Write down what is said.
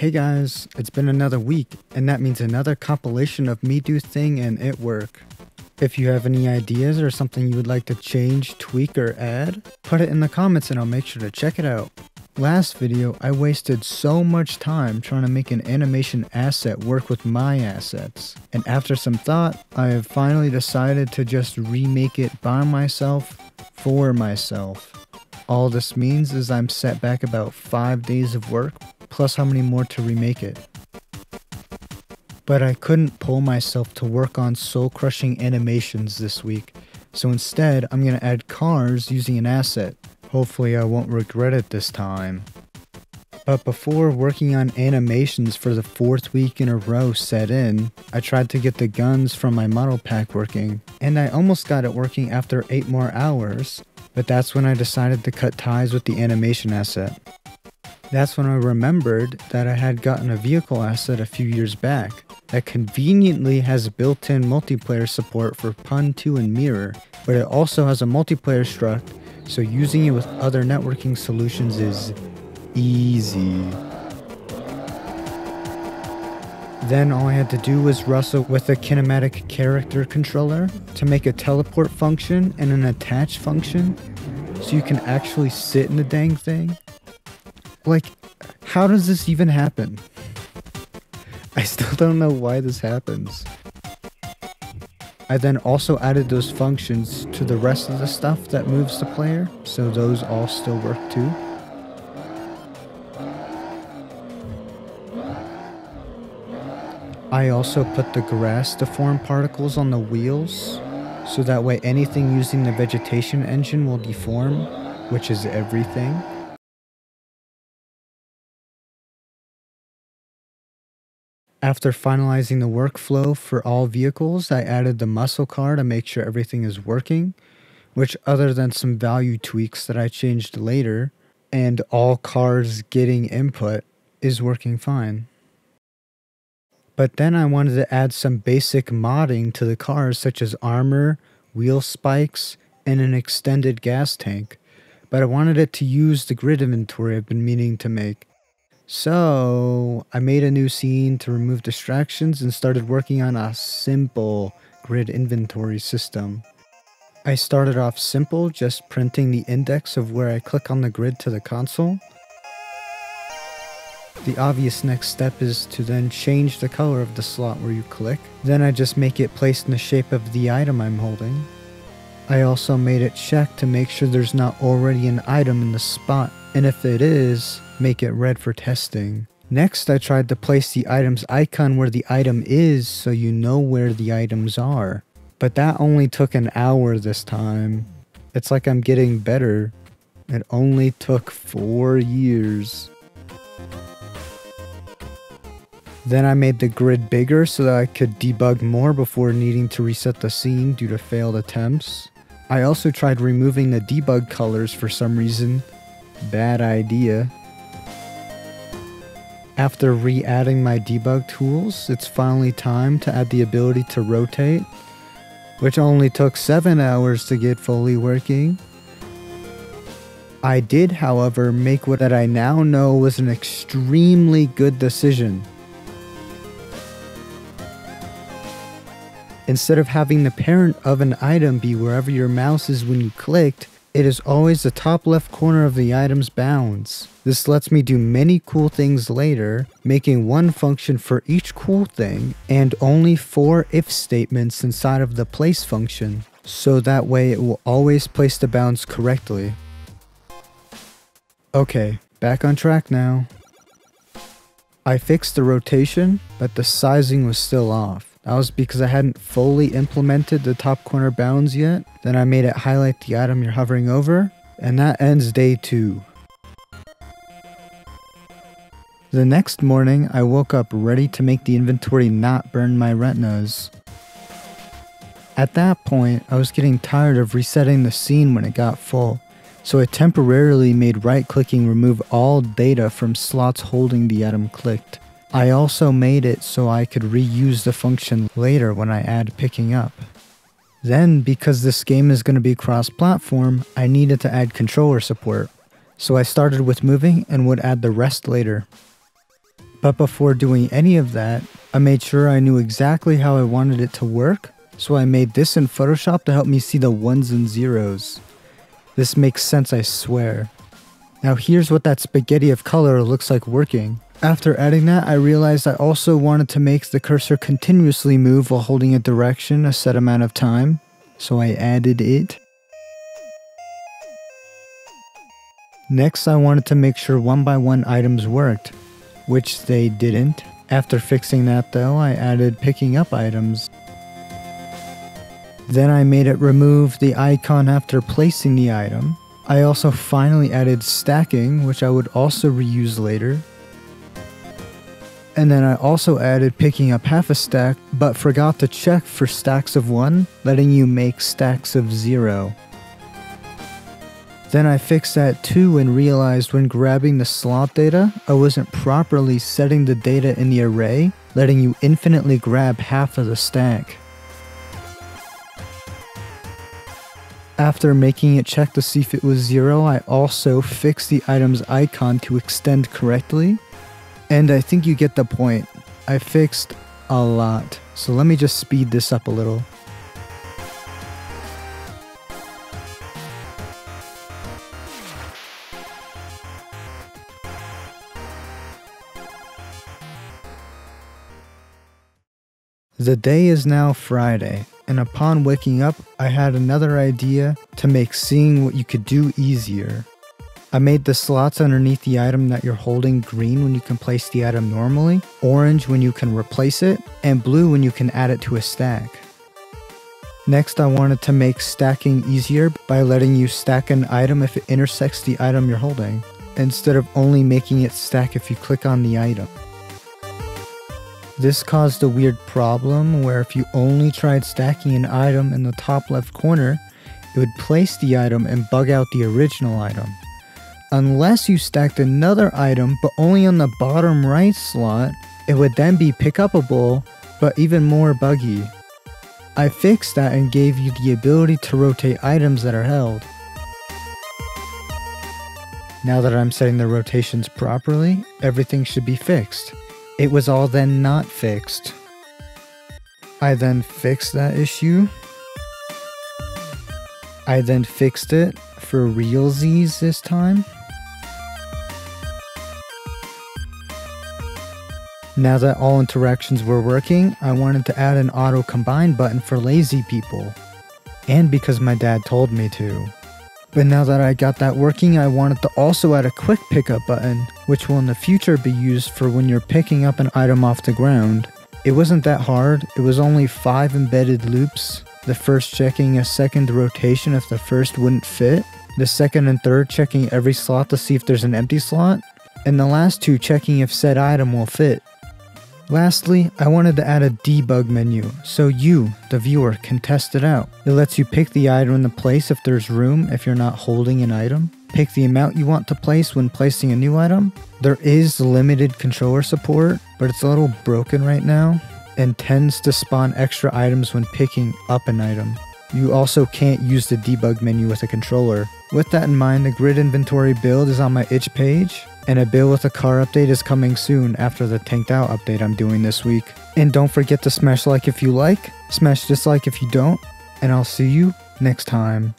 Hey guys, it's been another week, and that means another compilation of me do thing and it work. If you have any ideas or something you would like to change, tweak, or add, put it in the comments and I'll make sure to check it out. Last video, I wasted so much time trying to make an animation asset work with my assets, and after some thought, I have finally decided to just remake it by myself, for myself. All this means is I'm set back about 5 days of work, plus how many more to remake it. But I couldn't pull myself to work on soul-crushing animations this week, so instead I'm gonna add cars using an asset. Hopefully I won't regret it this time. But before working on animations for the 4th week in a row set in, I tried to get the guns from my model pack working, and I almost got it working after 8 more hours, but that's when I decided to cut ties with the animation asset. That's when I remembered that I had gotten a vehicle asset a few years back that conveniently has built-in multiplayer support for Pun 2 and Mirror, but it also has a multiplayer struct, so using it with other networking solutions is easy. Then all I had to do was wrestle with a kinematic character controller to make a teleport function and an attach function, so you can actually sit in the dang thing. Like, how does this even happen? I still don't know why this happens. I then also added those functions to the rest of the stuff that moves the player, so those all still work too. I also put the grass deform particles on the wheels, so that way anything using the vegetation engine will deform, which is everything. After finalizing the workflow for all vehicles, I added the muscle car to make sure everything is working, which other than some value tweaks that I changed later, and all cars getting input, is working fine. But then I wanted to add some basic modding to the cars such as armor, wheel spikes, and an extended gas tank, but I wanted it to use the grid inventory I've been meaning to make. So I made a new scene to remove distractions and started working on a simple grid inventory system. I started off simple, just printing the index of where I click on the grid to the console. The obvious next step is to then change the color of the slot where you click. Then I just make it placed in the shape of the item I'm holding. I also made it check to make sure there's not already an item in the spot, and if it is, make it red for testing. Next, I tried to place the item's icon where the item is so you know where the items are. But that only took an hour this time. It's like I'm getting better. It only took 4 years. Then I made the grid bigger so that I could debug more before needing to reset the scene due to failed attempts. I also tried removing the debug colors for some reason. Bad idea. After re-adding my debug tools, it's finally time to add the ability to rotate, which only took 7 hours to get fully working. I did, however, make what I now know was an extremely good decision. Instead of having the parent of an item be wherever your mouse is when you clicked, it is always the top left corner of the item's bounds. This lets me do many cool things later, making one function for each cool thing, and only 4 if statements inside of the place function, so that way it will always place the bounds correctly. Okay, back on track now. I fixed the rotation, but the sizing was still off. That was because I hadn't fully implemented the top corner bounds yet. Then I made it highlight the item you're hovering over, and that ends day 2. The next morning, I woke up ready to make the inventory not burn my retinas. At that point, I was getting tired of resetting the scene when it got full, so I temporarily made right-clicking remove all data from slots holding the item clicked. I also made it so I could reuse the function later when I add picking up. Then, because this game is going to be cross-platform, I needed to add controller support. So I started with moving and would add the rest later. But before doing any of that, I made sure I knew exactly how I wanted it to work, so I made this in Photoshop to help me see the ones and zeros. This makes sense, I swear. Now here's what that spaghetti of color looks like working. After adding that, I realized I also wanted to make the cursor continuously move while holding a direction a set amount of time, so I added it. Next, I wanted to make sure one by one items worked, which they didn't. After fixing that though, I added picking up items. Then I made it remove the icon after placing the item. I also finally added stacking, which I would also reuse later. And then I also added picking up half a stack, but forgot to check for stacks of 1, letting you make stacks of 0. Then I fixed that too and realized when grabbing the slot data, I wasn't properly setting the data in the array, letting you infinitely grab half of the stack. After making it check to see if it was 0, I also fixed the item's icon to extend correctly. And I think you get the point. I fixed a lot. So let me just speed this up a little. The day is now Friday, and upon waking up, I had another idea to make seeing what you could do easier. I made the slots underneath the item that you're holding green when you can place the item normally, orange when you can replace it, and blue when you can add it to a stack. Next, I wanted to make stacking easier by letting you stack an item if it intersects the item you're holding, instead of only making it stack if you click on the item. This caused a weird problem where if you only tried stacking an item in the top left corner, it would place the item and bug out the original item. Unless you stacked another item but only on the bottom right slot, it would then be pick-upable but even more buggy. I fixed that and gave you the ability to rotate items that are held. Now that I'm setting the rotations properly, everything should be fixed. It was all then not fixed. I then fixed that issue. I then fixed it for realsies this time. Now that all interactions were working, I wanted to add an auto combine button for lazy people. And because my dad told me to. But now that I got that working, I wanted to also add a quick pickup button, which will in the future be used for when you're picking up an item off the ground. It wasn't that hard, it was only 5 embedded loops, the first checking a second rotation if the first wouldn't fit, the second and third checking every slot to see if there's an empty slot, and the last 2 checking if said item will fit. Lastly, I wanted to add a debug menu, so you, the viewer, can test it out. It lets you pick the item into place if there's room if you're not holding an item, pick the amount you want to place when placing a new item. There is limited controller support, but it's a little broken right now, and tends to spawn extra items when picking up an item. You also can't use the debug menu with a controller. With that in mind, the grid inventory build is on my itch page, and a build with a car update is coming soon after the tanked out update I'm doing this week. And don't forget to smash like if you like, smash dislike if you don't, and I'll see you next time.